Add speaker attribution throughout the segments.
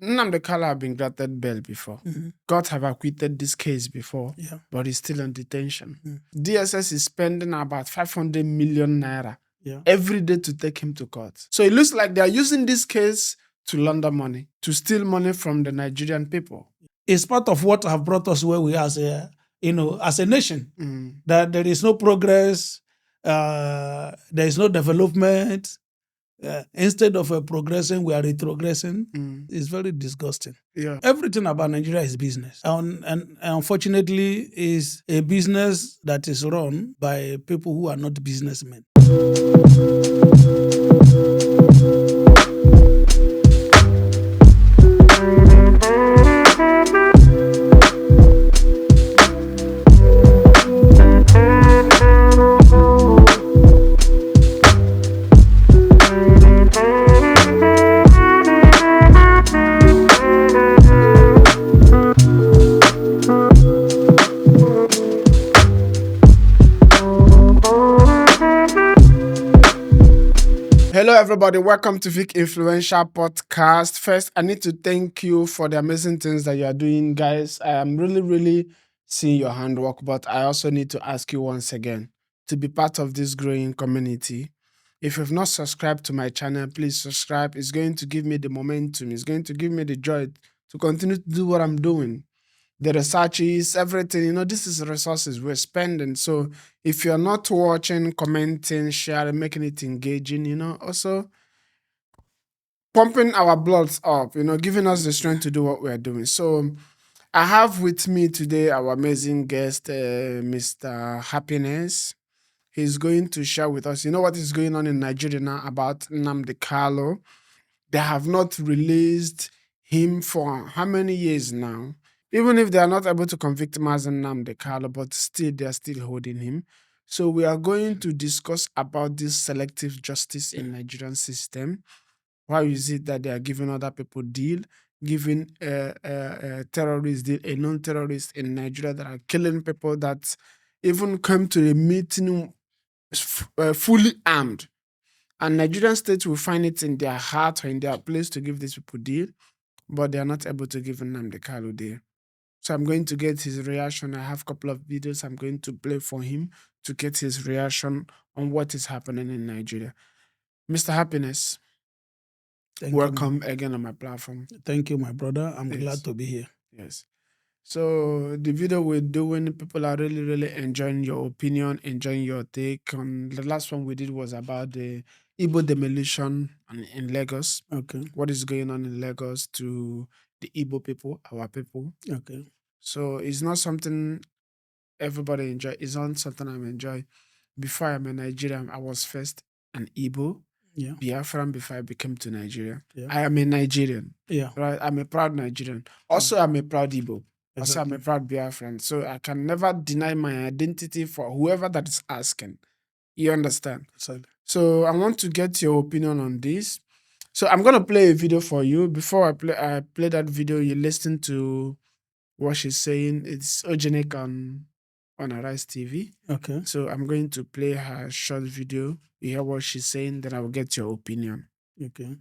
Speaker 1: Nnamdi Kanu have been granted bail before. God have acquitted this case before, but he's still on detention. DSS is spending about 500 million naira every day to take him to court. So it looks like they are using this case to launder money, to steal money from the Nigerian people.
Speaker 2: It's part of what have brought us where we are as a nation. That there is no progress, there is no development. Instead of progressing, we are retrogressing. It's very disgusting. Everything about Nigeria is business. And unfortunately, is a business that is run by people who are not businessmen.
Speaker 1: Hello, everybody. Welcome to Vicinfluential Podcast. First, I need to thank you for the amazing things that you are doing, guys. I am really seeing your handwork, but I also need to ask you once again to be part of this growing community. If you've not subscribed to my channel, please subscribe. It's going to give me the momentum. It's going to give me the joy to continue to do what I'm doing. The researches, everything, this is resources we're spending. So if you're not watching, commenting, sharing, making it engaging, also pumping our bloods up, giving us the strength to do what we're doing. So I have with me today our amazing guest, Mr. Happiness. He's going to share with us, what is going on in Nigeria now about Nnamdi Kanu. They have not released him for how many years now? Even if they are not able to convict him as Nnamdi Kanu, but still they are still holding him. So we are going to discuss about this selective justice in Nigerian system. Why is it that they are giving other people deal, giving terrorists deal, a non-terrorist in Nigeria that are killing people that even come to the meeting fully armed. And Nigerian states will find it in their heart or in their place to give these people deal, but they are not able to give Nnamdi Kanu deal. So I'm going to get his reaction. I have a couple of videos I'm going to play for him to get his reaction on what is happening in Nigeria. Mr. Happiness, welcome again on my platform.
Speaker 2: Thank you, my brother. I'm glad to be here.
Speaker 1: Yes. So the video we're doing, people are really enjoying your opinion, enjoying your take. On the last one we did was about the Igbo demolition in Lagos.
Speaker 2: Okay.
Speaker 1: What is going on in Lagos to the Igbo people, our people.
Speaker 2: Okay.
Speaker 1: So it's not something everybody enjoy. It's not something I'm enjoying. Before I'm a Nigerian, I was first an Igbo, Biafran before I became to Nigeria. I am a Nigerian. Right? I'm a proud Nigerian. Also, I'm a proud Igbo. Also, I'm a proud Biafran. So I can never deny my identity for whoever that is asking. You understand? So I want to get your opinion on this. So I'm going to play a video for you. Before I play that video, you listen to what she's saying. It's Ojenek on Arise TV.
Speaker 2: Okay.
Speaker 1: So I'm going to play her short video. You hear what she's saying, then I will get your opinion.
Speaker 2: Okay.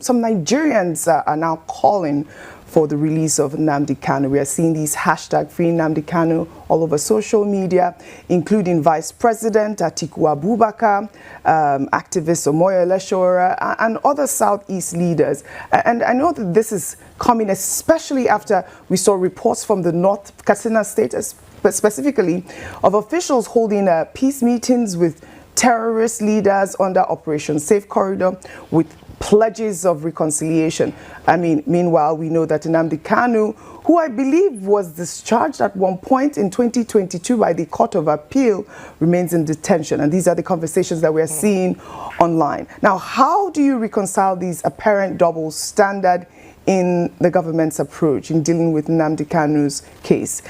Speaker 3: Some Nigerians are now calling for the release of Nnamdi Kanu. We are seeing these hashtag free Nnamdi Kanu all over social media, including Vice President Atiku Abubakar, activist Omoyo Eleshora, and other Southeast leaders. And I know that this is coming especially after we saw reports from the North Katsina State, specifically of officials holding peace meetings with terrorist leaders under Operation Safe Corridor with pledges of reconciliation. I mean, meanwhile, we know that Nnamdi Kanu, who I believe was discharged at one point in 2022 by the Court of Appeal, remains in detention. And these are the conversations that we're seeing online. Now, how do you reconcile these apparent double standard in the government's approach in dealing with Nnamdi Kanu's case?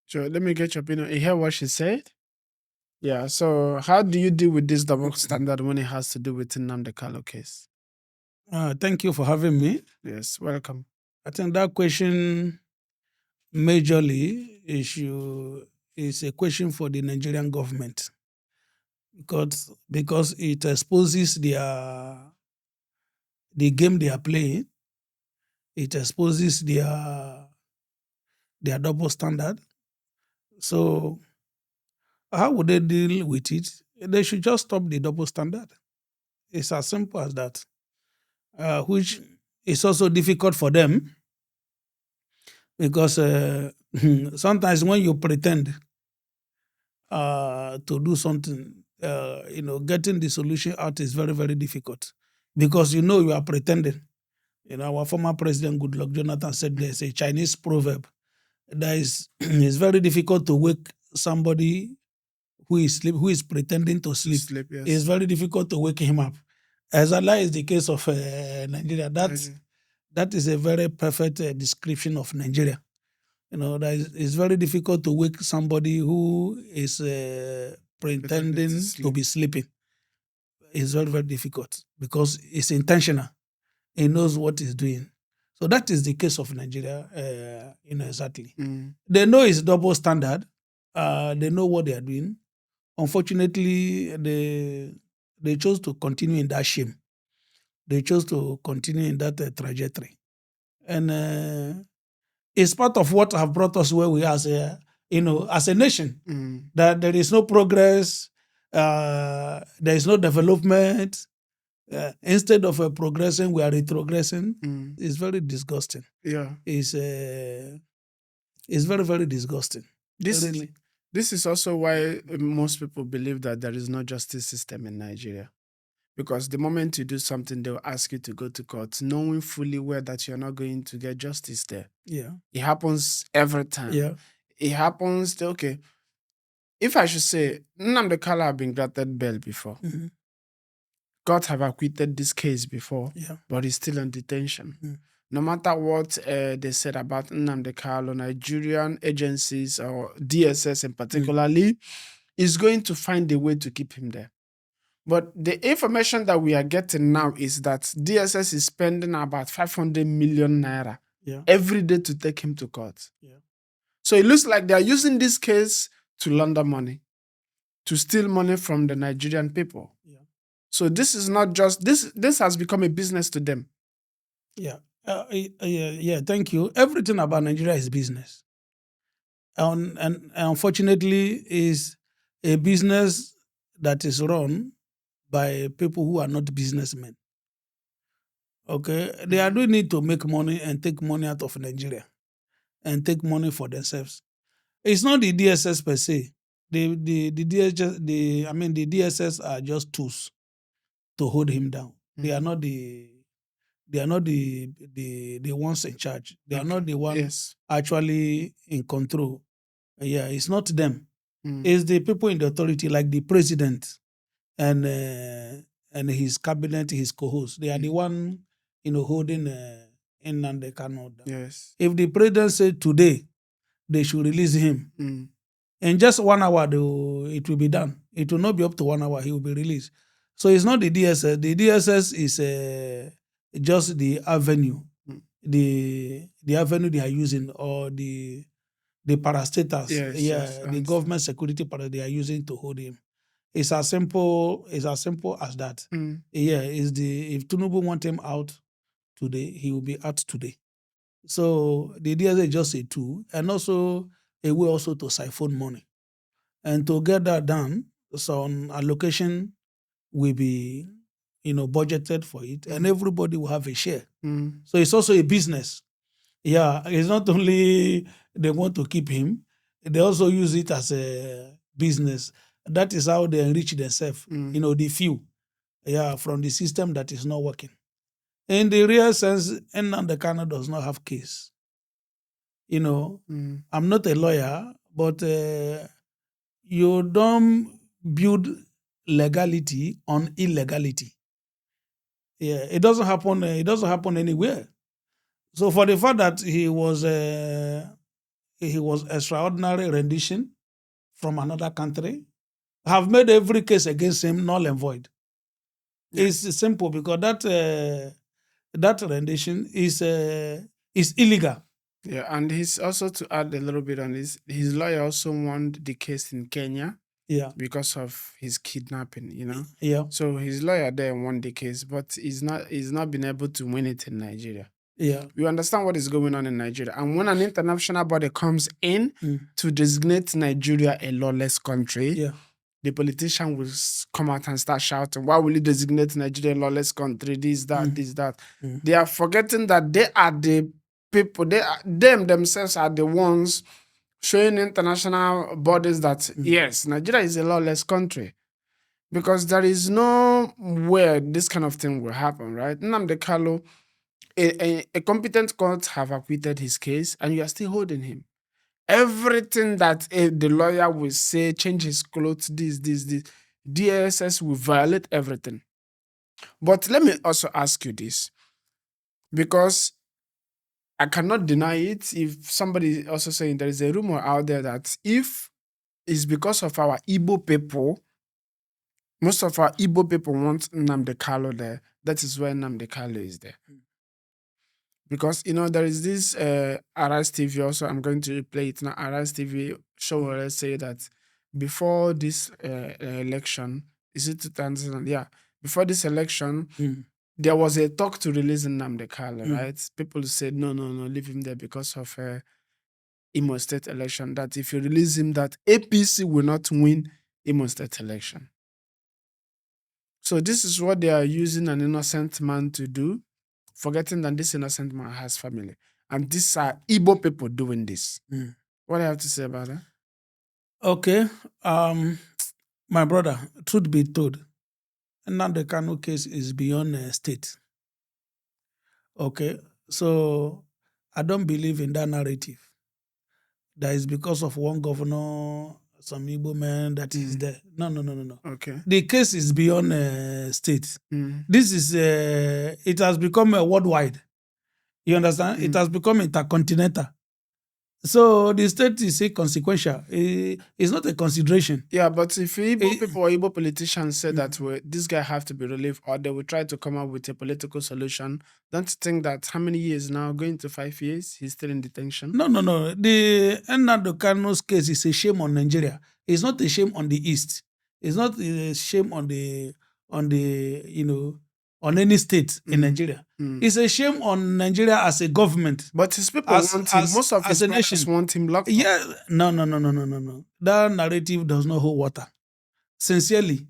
Speaker 1: So let me get your opinion. You hear what she said? Yeah, so how do you deal with this double standard when it has to do with the Nnamdi Kanu case?
Speaker 2: Thank you for having me.
Speaker 1: Yes, welcome.
Speaker 2: I think that question majorly is a question for the Nigerian government because it exposes the game they are playing It exposes their double standard. So how would they deal with it? They should just stop the double standard. It's as simple as that. Which is also difficult for them because sometimes when you pretend to do something, getting the solution out is very, very difficult because you are pretending. Our former president, Goodluck Jonathan, said there's a Chinese proverb that is it's very difficult to wake somebody who is pretending to sleep.
Speaker 1: Yes.
Speaker 2: It's very difficult to wake him up. As Allah is the case of Nigeria. That is a very perfect description of Nigeria. It's very difficult to wake somebody who is pretending to be sleeping. It's very, very difficult because it's intentional. He knows what he's doing. So that is the case of Nigeria, exactly. They know it's double standard. They know what they are doing. Unfortunately, they chose to continue in that shame. They chose to continue in that trajectory. And it's part of what have brought us where we are as a nation. That there is no progress, there is no development. Instead of progressing, we are retrogressing. It's very disgusting.
Speaker 1: Yeah.
Speaker 2: It's very, very disgusting.
Speaker 1: This is also why most people believe that there is no justice system in Nigeria. Because the moment you do something, they'll ask you to go to court, knowing fully well that you're not going to get justice there.
Speaker 2: Yeah.
Speaker 1: It happens every time.
Speaker 2: Yeah.
Speaker 1: It happens, okay. If I should say, Nnamdi Kanu have been granted bail before. God have acquitted this case before, but he's still on detention. No matter what they said about Nnamdi Kanu, Nigerian agencies or DSS in particularly, is going to find a way to keep him there. But the information that we are getting now is that DSS is spending about 500 million naira every day to take him to court. So it looks like they are using this case to launder money, to steal money from the Nigerian people. So this is not just this has become a business to them.
Speaker 2: Thank you. Everything about Nigeria is business, and unfortunately, is a business that is run by people who are not businessmen. Okay, they are doing it to make money and take money out of Nigeria, and take money for themselves. It's not the DSS per se. The DSS are just tools to hold him down. They are not the ones in charge. They are not the ones actually in control. It's not them. It's the people in the authority, like the president and his cabinet, his co-hosts. They are the one holding Nnamdi Kanu down.
Speaker 1: Yes.
Speaker 2: If the president said today they should release him, in just 1 hour it will be done. It will not be up to 1 hour. He will be released. So it's not the DSS. The DSS is just the avenue, the avenue they are using, or the parastatals, the government security they are using to hold him. It's as simple as that. If Tinubu want him out today, he will be out today. So the DSS is just a tool, and also a way also to siphon money. And to get that done, some allocation will be budgeted for it, and everybody will have a share. So it's also a business. It's not only they want to keep him, they also use it as a business. That is how they enrich themselves, the few, from the system that is not working. In the real sense, Nnamdi Kanu does not have case. I'm not a lawyer, but you don't build legality on illegality. It doesn't happen. It doesn't happen anywhere. So for the fact that he was extraordinary rendition from another country, have made every case against him null and void. It's simple because that rendition is illegal.
Speaker 1: Yeah, and he's also, to add a little bit on this, his lawyer also won the case in Kenya. Because of his kidnapping, So his lawyer there won the case, but he's not been able to win it in Nigeria.
Speaker 2: Yeah.
Speaker 1: We understand what is going on in Nigeria. And when an international body comes in to designate Nigeria a lawless country,
Speaker 2: Yeah.
Speaker 1: the politician will come out and start shouting, why will you designate Nigeria a lawless country? This, that, this, that. They are forgetting that they are the people, them themselves are the ones showing international bodies that, yes, Nigeria is a lawless country. Because there is no where this kind of thing will happen, right? Nnamdi Kanu, a competent court have acquitted his case, and you are still holding him. Everything that the lawyer will say, change his clothes, this, DSS will violate everything. But let me also ask you this, because I cannot deny it. If somebody is also saying there is a rumor out there that if it's because of our Igbo people, most of our Igbo people want Nnamdi Kanu there, that is why Nnamdi Kanu is there. Because, there is this Arise TV also, I'm going to play it now. Arise TV show where let's say that before this election, is it 2000? Yeah. Before this election, there was a talk to release Nnamdi Kanu, right? People said, no, leave him there because of Imo State election. That if you release him, that APC will not win Imo State election. So this is what they are using an innocent man to do, forgetting that this innocent man has family. And these are Igbo people doing this. What do you have to say about that?
Speaker 2: Okay. My brother, truth be told, Nnamdi Kanu case is beyond state. Okay. So I don't believe in that narrative. That is because of one governor, some Igbo man that is there. No.
Speaker 1: Okay.
Speaker 2: The case is beyond state. This is, it has become worldwide. You understand? It has become intercontinental. So the state is inconsequential. It's not a consideration.
Speaker 1: Yeah, but if Igbo people or Igbo politicians say that this guy have to be relieved, or they will try to come up with a political solution, don't you think that how many years now, going to 5 years, he's still in detention?
Speaker 2: No. The Nnamdi Kanu's case is a shame on Nigeria. It's not a shame on the East. It's not a shame on any state in Nigeria. It's a shame on Nigeria as a government.
Speaker 1: But his people want him. Most of his brothers want him locked up.
Speaker 2: Yeah, no. That narrative does not hold water. Sincerely.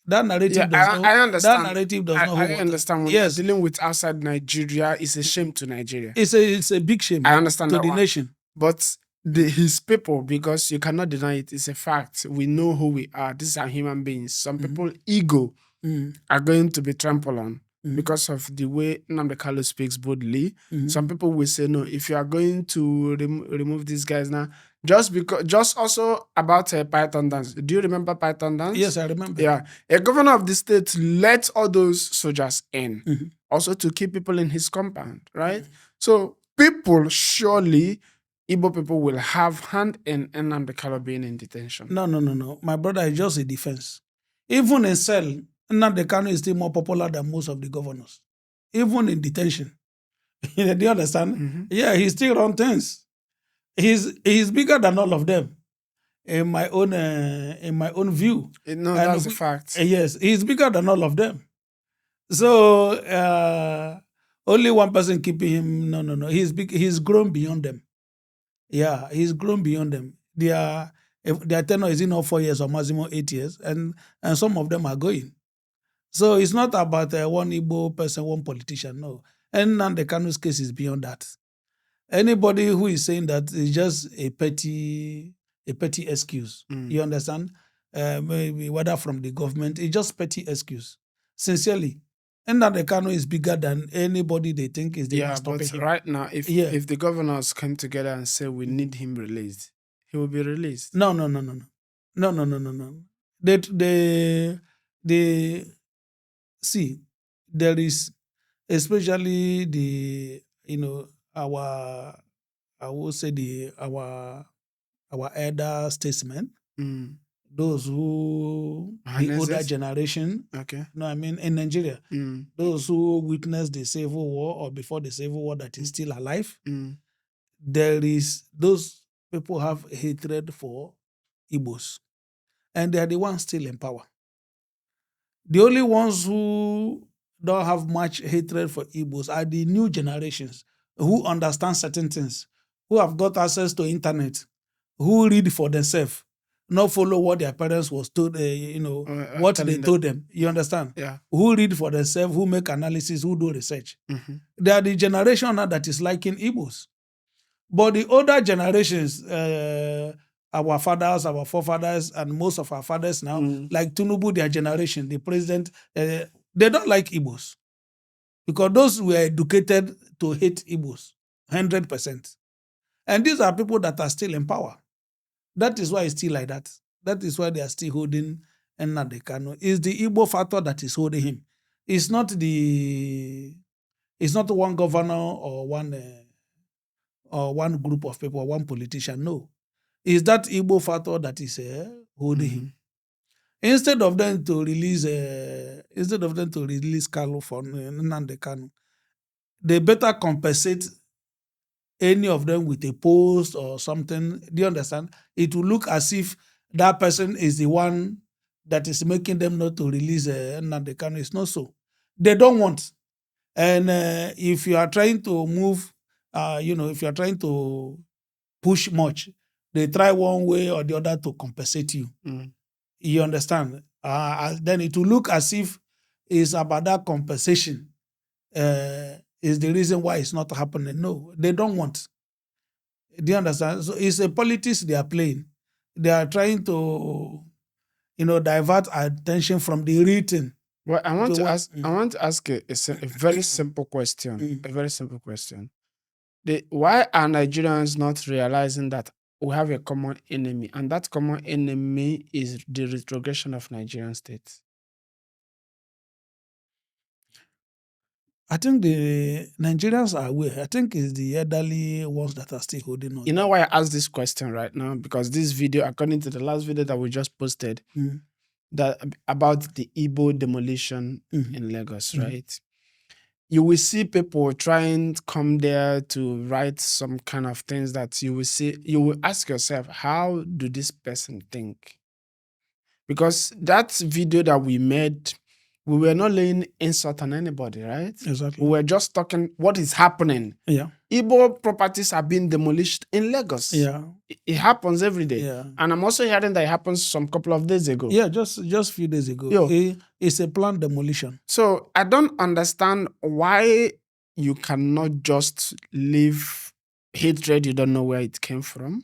Speaker 2: That narrative does not.
Speaker 1: I understand.
Speaker 2: That narrative does not hold water.
Speaker 1: I understand. When you're dealing with outside Nigeria, it's a shame to Nigeria.
Speaker 2: It's a big shame.
Speaker 1: I understand
Speaker 2: to the nation.
Speaker 1: But his people, because you cannot deny it, it's a fact. We know who we are. These are human beings. Some people ego are going to be trampled on because of the way Nnamdi Kanu speaks boldly. Some people will say, no, if you are going to remove these guys now, just also about Python dance. Do you remember Python dance?
Speaker 2: Yes, I remember.
Speaker 1: Yeah. A governor of the state let all those soldiers in, also to keep people in his compound, right? So people, surely, Igbo people will have hand in Nnamdi Kanu being in detention.
Speaker 2: No. My brother, is just a defense. Even in cell, Nnamdi Kanu is still more popular than most of the governors. Even in detention. Do you understand? Yeah, he still runs things. He's bigger than all of them. In my own view.
Speaker 1: No, that's a fact.
Speaker 2: Yes, he's bigger than all of them. So only one person keeping him. No. He's big. He's grown beyond them. Yeah, he's grown beyond them. Their tenure is not 4 years or maximum 8 years, and some of them are going. So it's not about one Igbo person, one politician. No, and Nnamdi Kanu's case is beyond that. Anybody who is saying that is just a petty excuse. You understand? Maybe whether from the government, it's just petty excuse. Sincerely, Nnamdi Kanu is bigger than anybody they think is the stopping him.
Speaker 1: Right now, if the governors come together and say we need him released, he will be released.
Speaker 2: No. They see, there is especially our elder statesmen, those who the older generation.
Speaker 1: Okay.
Speaker 2: No, I mean in Nigeria, those who witnessed the Civil War or before the Civil War that is still alive. There is those people have hatred for Igbos, and they are the ones still in power. The only ones who don't have much hatred for Igbos are the new generations who understand certain things, who have got access to internet, who read for themselves, not follow what their parents was told, what they told them. You understand?
Speaker 1: Yeah.
Speaker 2: Who read for themselves, who make analysis, who do research.
Speaker 1: Mm-hmm.
Speaker 2: They are the generation now that is liking Igbos. But the older generations, our fathers, our forefathers, and most of our fathers now, like Tinubu, their generation, the president, they don't like Igbos. Because those were educated to hate Igbos, 100%. And these are people that are still in power. That is why it's still like that. That is why they are still holding Nnamdi Kanu. It's the Igbo factor that is holding him. It's not one governor or one group of people or one politician. No. It's that Igbo factor that is holding him. Instead of them to release Kanu for Nnamdi Kanu, they better compensate any of them with a post or something. Do you understand? It will look as if that person is the one that is making them not to release Nnamdi Kanu. It's not so. They don't want. And if you are trying to move, if you are trying to push much, they try one way or the other to compensate you. You understand? Then it will look as if it's about that compensation is the reason why it's not happening. No, they don't want. Do you understand? So it's a politics they are playing. They are trying to, divert attention from the written.
Speaker 1: Well, I want to ask a very simple question. A very simple question. Why are Nigerians not realizing that we have a common enemy, and that common enemy is the retrogression of Nigerian states?
Speaker 2: I think the Nigerians are aware. I think it's the elderly ones that are still holding on.
Speaker 1: You know why I asked this question right now? Because this video, according to the last video that we just posted, that about the Igbo demolition in Lagos, right? You will see people trying to come there to write some kind of things that you will ask yourself, how do this person think? Because that video that we made, we were not laying insult on anybody, right?
Speaker 2: Exactly.
Speaker 1: We were just talking what is happening.
Speaker 2: Yeah.
Speaker 1: Igbo properties are being demolished in Lagos.
Speaker 2: Yeah.
Speaker 1: It happens every day.
Speaker 2: Yeah.
Speaker 1: And I'm also hearing that it happens some couple of days ago.
Speaker 2: Yeah, just a few days ago. It's a planned demolition.
Speaker 1: So I don't understand why you cannot just leave hatred. You don't know where it came from.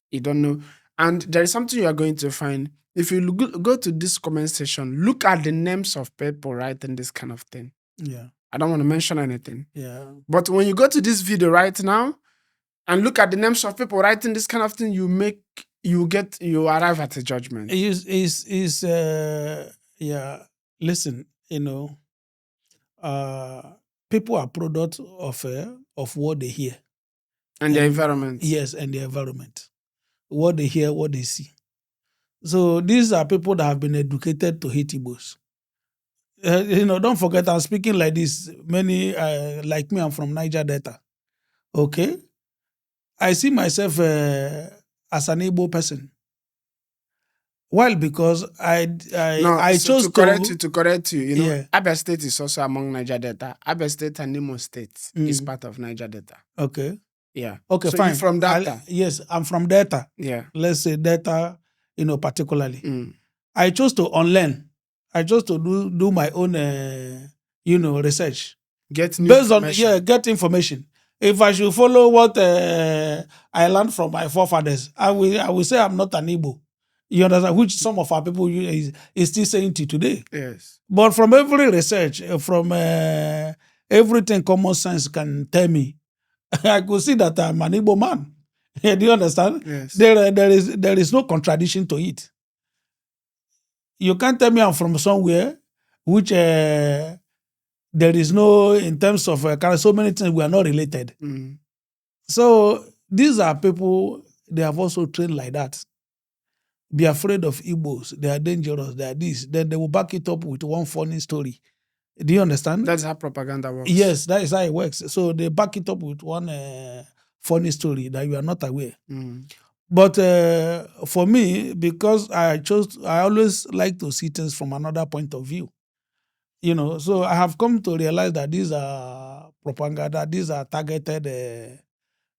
Speaker 1: You don't know. And there is something you are going to find. If you go to this comment section, look at the names of people writing this kind of thing.
Speaker 2: Yeah.
Speaker 1: I don't want to mention anything.
Speaker 2: Yeah.
Speaker 1: But when you go to this video right now and look at the names of people writing this kind of thing, you arrive at a judgment.
Speaker 2: Listen, people are product of what they hear.
Speaker 1: And the environment.
Speaker 2: Yes, and the environment. What they hear, what they see. So these are people that have been educated to hate Igbos. Don't forget, I'm speaking like this. Many, like me, I'm from Niger Delta. Okay? I see myself as an Igbo person. Well, because I chose
Speaker 1: to correct you, Abia State is also among Niger Delta. Abia State and Imo State is part of Niger Delta.
Speaker 2: Okay.
Speaker 1: Yeah.
Speaker 2: Okay,
Speaker 1: so
Speaker 2: fine.
Speaker 1: You're from Delta?
Speaker 2: Yes, I'm from Delta.
Speaker 1: Yeah.
Speaker 2: Let's say Delta, particularly. I chose to unlearn. I chose to do my own, research.
Speaker 1: Get
Speaker 2: information. If I should follow what I learned from my forefathers, I will say I'm not an Igbo. You understand? Which some of our people is still saying to today.
Speaker 1: Yes.
Speaker 2: But from every research, from everything common sense can tell me, I could see that I'm an Igbo man. Do you understand?
Speaker 1: Yes.
Speaker 2: There is no contradiction to it. You can't tell me I'm from somewhere which there is no, in terms of so many things, we are not related. So these are people, they have also trained like that. Be afraid of Igbos. They are dangerous. They are this. Then they will back it up with one funny story. Do you understand?
Speaker 1: That's how propaganda works.
Speaker 2: Yes, that is how it works. So they back it up with one funny story that you are not aware. But for me, because I always like to see things from another point of view. So I have come to realize that these are propaganda, these are targeted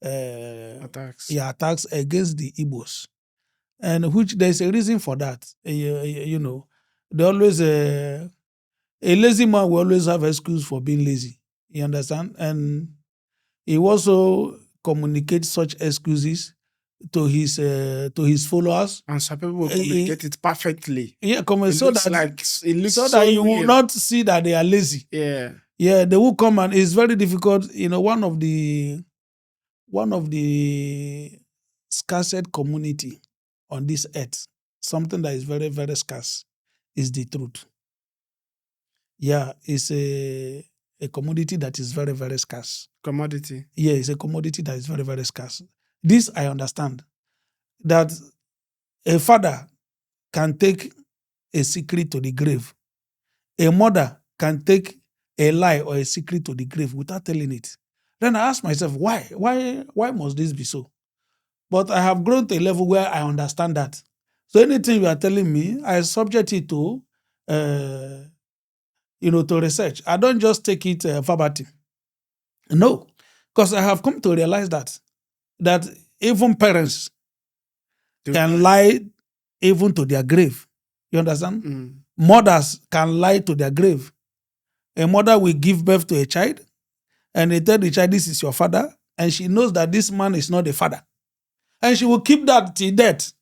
Speaker 1: Attacks.
Speaker 2: attacks against the Igbos. And which there's a reason for that. They always, a lazy man will always have excuse for being lazy. You understand? And he also communicates such excuses to his followers.
Speaker 1: And some people will
Speaker 2: Eh,
Speaker 1: communicate it perfectly.
Speaker 2: Yeah,
Speaker 1: It
Speaker 2: so
Speaker 1: looks
Speaker 2: that
Speaker 1: like it looks
Speaker 2: so
Speaker 1: so
Speaker 2: that you will
Speaker 1: real.
Speaker 2: not see that they are lazy.
Speaker 1: Yeah.
Speaker 2: Yeah, they will come, and it's very difficult. One of the scarcest community on this earth, something that is very, very scarce, is the truth. Yeah, it's a commodity that is very, very scarce.
Speaker 1: Commodity.
Speaker 2: Yeah, it's a commodity that is very, very scarce. This I understand, that a father can take a secret to the grave. A mother can take a lie or a secret to the grave without telling it. Then I ask myself, why? Why must this be so? But I have grown to a level where I understand that. So anything you are telling me, I subject it to, to research. I don't just take it verbatim. No, because I have come to realize that even parents can lie even to their grave. You understand?
Speaker 1: Mm.
Speaker 2: Mothers can lie to their grave. A mother will give birth to a child and they tell the child, this is your father, and she knows that this man is not the father. And she will keep that till death.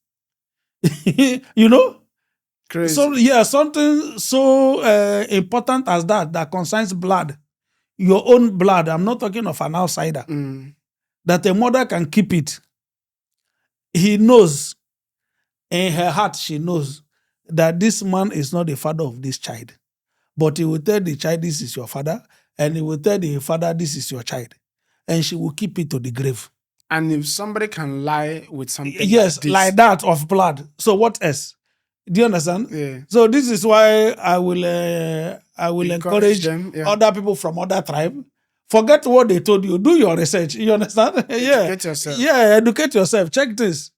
Speaker 1: Crazy.
Speaker 2: So, yeah, something so important as that concerns blood, your own blood. I'm not talking of an outsider. That a mother can keep it. He knows, in her heart, she knows that this man is not the father of this child. But he will tell the child, this is your father, and he will tell the father, this is your child. And she will keep it to the grave.
Speaker 1: And if somebody can lie with something
Speaker 2: Yes,
Speaker 1: like this,
Speaker 2: like that of blood. So what else? Do you understand?
Speaker 1: Yeah.
Speaker 2: So this is why I will encourage
Speaker 1: them, yeah.
Speaker 2: other people from other tribe. Forget what they told you. Do your research. You understand?
Speaker 1: Educate yourself.
Speaker 2: Yeah, educate yourself. Check this.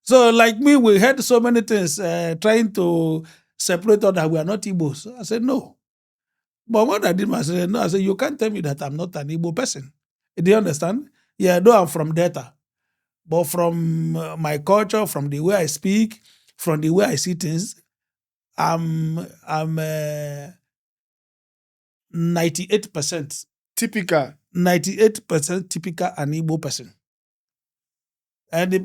Speaker 2: So like me, we heard so many things trying to separate us that we are not Igbos. I said, no. But what I did, I said, no. I said, you can't tell me that I'm not an Igbo person. Do you understand? Yeah, though I'm from Delta. But from my culture, from the way I speak, from the way I see things, I'm 98%
Speaker 1: Typical.
Speaker 2: 98% typical an Igbo person. And the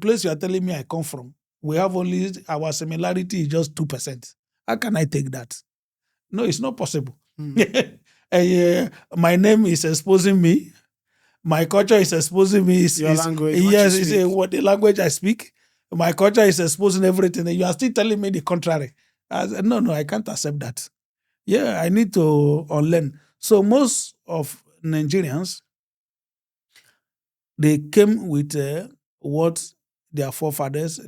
Speaker 2: place you are telling me I come from, we have only, our similarity is just 2%. How can I take that? No, it's not possible. My name is exposing me. My culture is exposing me.
Speaker 1: Your language.
Speaker 2: Yes, it's what the language I speak. My culture is exposing everything. And you are still telling me the contrary. I said, no, I can't accept that. Yeah, I need to unlearn. So most of Nigerians, they came with what their fathers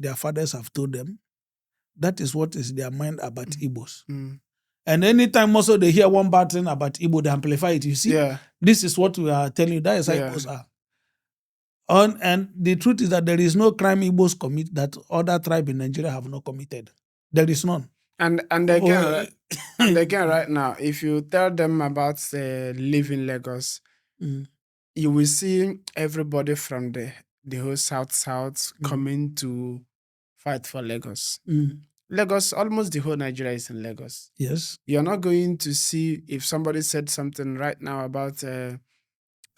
Speaker 2: have told them. That is what is their mind about Igbos. And anytime also they hear one bad thing about Igbo, they amplify it. You see, This is what we are telling you. That is how Igbos are. And the truth is that there is no crime Igbos commit that other tribe in Nigeria have not committed. There is none.
Speaker 1: And again, right now, if you tell them about live in Lagos, you will see everybody from the whole South coming to fight for Lagos. Lagos, almost the whole Nigeria is in Lagos.
Speaker 2: Yes.
Speaker 1: You're not going to see, if somebody said something right now about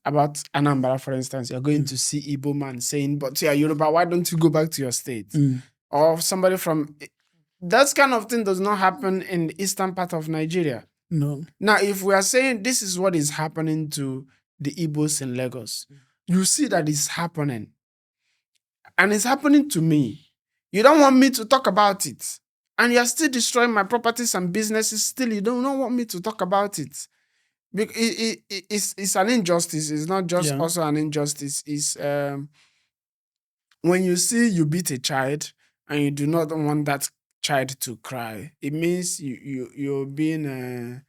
Speaker 1: Anambra, for instance, you're going to see Igbo man saying, but yeah, Yoruba, why don't you go back to your state? Or somebody from... That kind of thing does not happen in the eastern part of Nigeria.
Speaker 2: No.
Speaker 1: Now, if we are saying this is what is happening to the Igbos in Lagos, you see that it's happening. And it's happening to me. You don't want me to talk about it. And you're still destroying my properties and businesses. Still, you don't want me to talk about it. It's an injustice. It's not just also an injustice. It's when you see you beat a child and you do not want that child to cry, it means you're being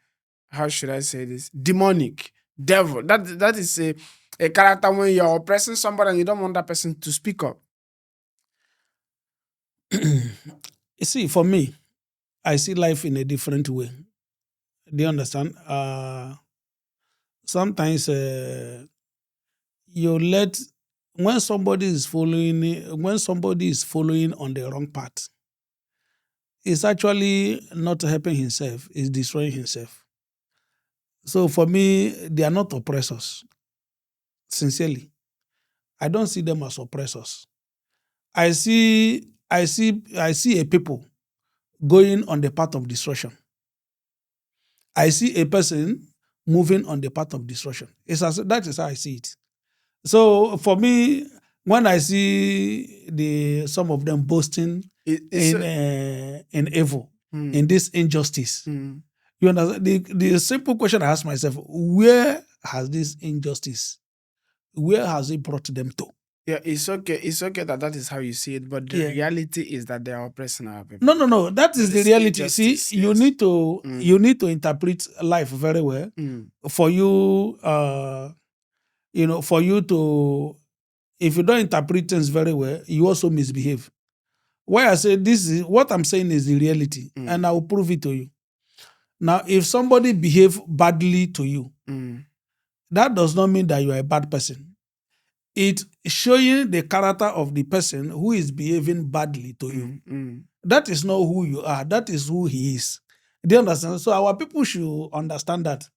Speaker 1: how should I say this? Demonic, devil. That is a character when you're oppressing somebody and you don't want that person to speak up.
Speaker 2: You see, for me, I see life in a different way. Do you understand? Sometimes you let when somebody is following on the wrong path, it's actually not helping himself, it's destroying himself. So for me, they are not oppressors. Sincerely, I don't see them as oppressors. I see a people going on the path of destruction. I see a person moving on the path of destruction. That is how I see it. So for me, when I see some of them boasting in evil, in this injustice, you understand? The simple question I ask myself: where has this injustice? Where has it brought them to?
Speaker 1: Yeah, it's okay. It's okay that is how you see it, but the reality is that they are oppressing our people.
Speaker 2: No. That is the reality. See, you need to interpret life very well for you. For you to, if you don't interpret things very well, you also misbehave. Why I say this is what I'm saying is the reality, and I will prove it to you. Now, if somebody behave badly to you, that does not mean that you are a bad person. It's showing the character of the person who is behaving badly to you. That is not who you are. That is who he is. Do you understand? So our people should understand that.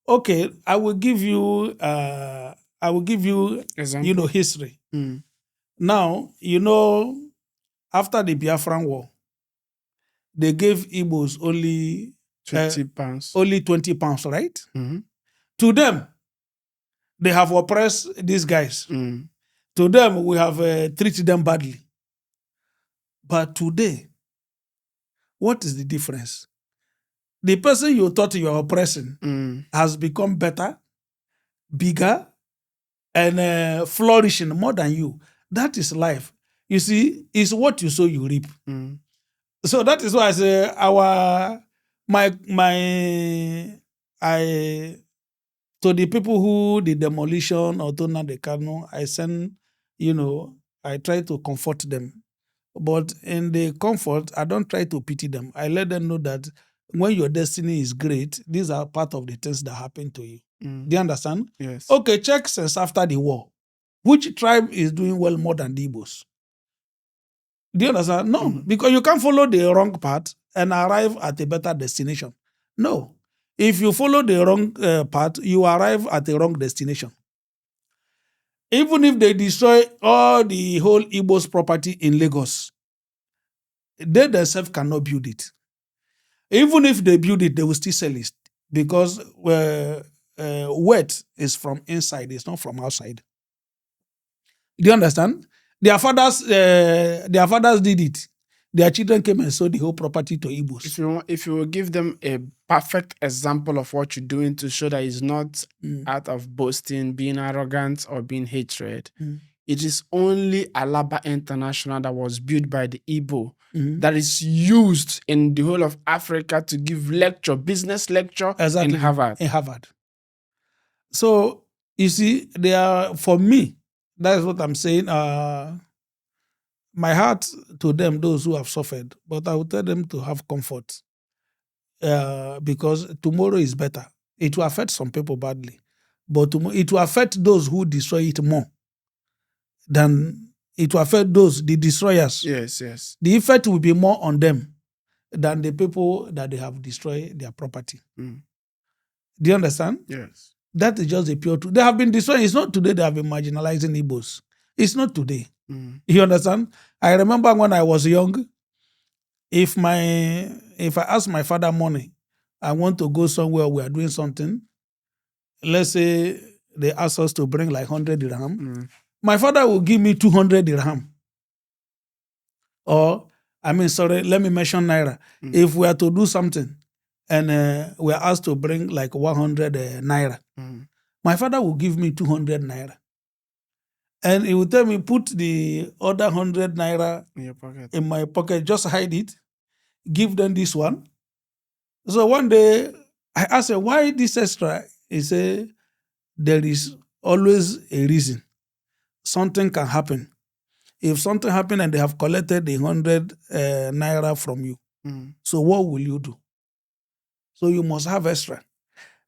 Speaker 2: Okay, I will give you
Speaker 1: Example.
Speaker 2: history. Now, after the Biafran War, they gave Igbos only
Speaker 1: 20 pounds.
Speaker 2: Only 20 pounds, right? To them, they have oppressed these guys. To them, we have treated them badly. But today, what is the difference? The person you thought you were oppressing has become better, bigger, and flourishing more than you. That is life. You see, it's what you sow, you reap. So that is why I say to the people who did demolition or to Nnamdi Kanu, I send, I try to comfort them. But in the comfort, I don't try to pity them. I let them know that when your destiny is great, these are part of the things that happen to you. Do you understand?
Speaker 1: Yes.
Speaker 2: Okay, check since after the war. Which tribe is doing well more than the Igbos? Do you understand? No, because you can't follow the wrong path and arrive at a better destination. No. If you follow the wrong path, you arrive at the wrong destination. Even if they destroy all the whole Igbo's property in Lagos, they themselves cannot build it. Even if they build it, they will still sell it because wealth is from inside, it's not from outside. Do you understand? Their fathers did it. Their children came and sold the whole property to Igbos.
Speaker 1: If you will give them a perfect example of what you're doing to show that it's not out of boasting, being arrogant, or being hatred, it is only Alaba International that was built by the Igbo that is used in the whole of Africa to give business lecture in Harvard.
Speaker 2: So, you see, for me, that is what I'm saying. My heart to them, those who have suffered, but I will tell them to have comfort because tomorrow is better. It will affect some people badly, but it will affect those who destroy it more than it will affect the destroyers.
Speaker 1: Yes.
Speaker 2: The effect will be more on them than the people that they have destroyed their property. Do you understand?
Speaker 1: Yes.
Speaker 2: That is just the pure truth. They have been destroying. It's not today they have been marginalizing Igbos. It's not today. You understand? I remember when I was young, if I ask my father money, I want to go somewhere, we are doing something. Let's say they ask us to bring like 100 dirham. My father will give me 200 dirham. Or, let me mention naira. If we are to do something and we are asked to bring like 100 naira, my father will give me 200 naira. And he will tell me, put the other 100 naira in my pocket, just hide it, give them this one. So one day, I asked him, why this extra? He said, there is always a reason. Something can happen. If something happened and they have collected the 100 naira from you, so what will you do? So you must have extra.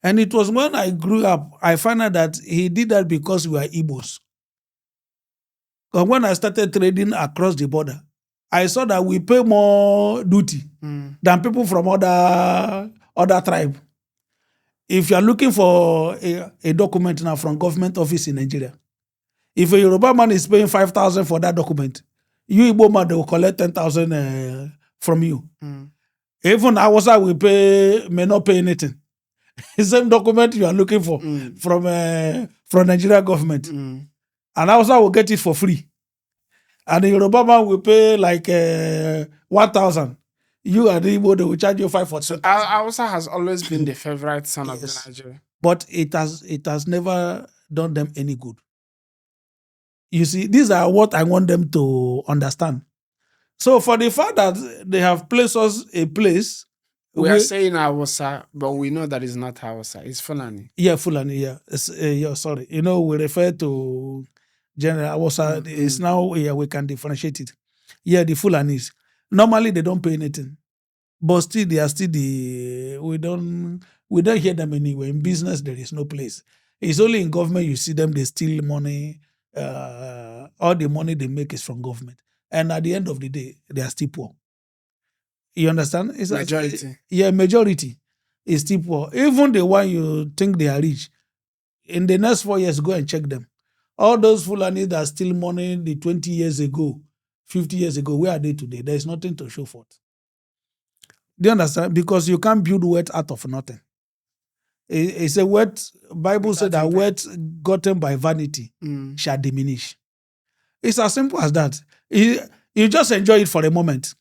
Speaker 2: And it was when I grew up, I found out that he did that because we are Igbos. But when I started trading across the border, I saw that we pay more duty than people from other tribe. If you are looking for a document now from government office in Nigeria, if a Yoruba man is paying 5,000 for that document, you Igbo man, they will collect 10,000 from you. Even Hausa may not pay anything. The same document you are looking for from Nigeria government. And Hausa will get it for free. And the Yoruba man will pay like 1,000. You and the Igbo, they will charge you 5 for
Speaker 1: So Hausa has always been the favorite son of the Nigeria.
Speaker 2: But it has never done them any good. You see, these are what I want them to understand. So for the fact that they have placed us a place,
Speaker 1: we are saying Hausa, but we know that it's not Hausa. It's Fulani.
Speaker 2: Yeah, Fulani. Yeah, sorry. We refer to general Hausa. It's now we can differentiate it. Yeah, the Fulanis. Normally they don't pay anything, but still they are still we don't hear them anywhere. In business there is no place. It's only in government you see them. They steal money. All the money they make is from government, and at the end of the day, they are still poor. You understand? It's
Speaker 1: majority.
Speaker 2: Majority is still poor. Even the one you think they are rich, in the next 4 years, go and check them. All those Fulani that steal money the 20 years ago, 50 years ago, where are they today? There is nothing to show for it. Do you understand? Because you can't build wealth out of nothing. It's a wealth, Bible said that wealth gotten by vanity shall diminish. It's as simple as that. You just enjoy it for a moment.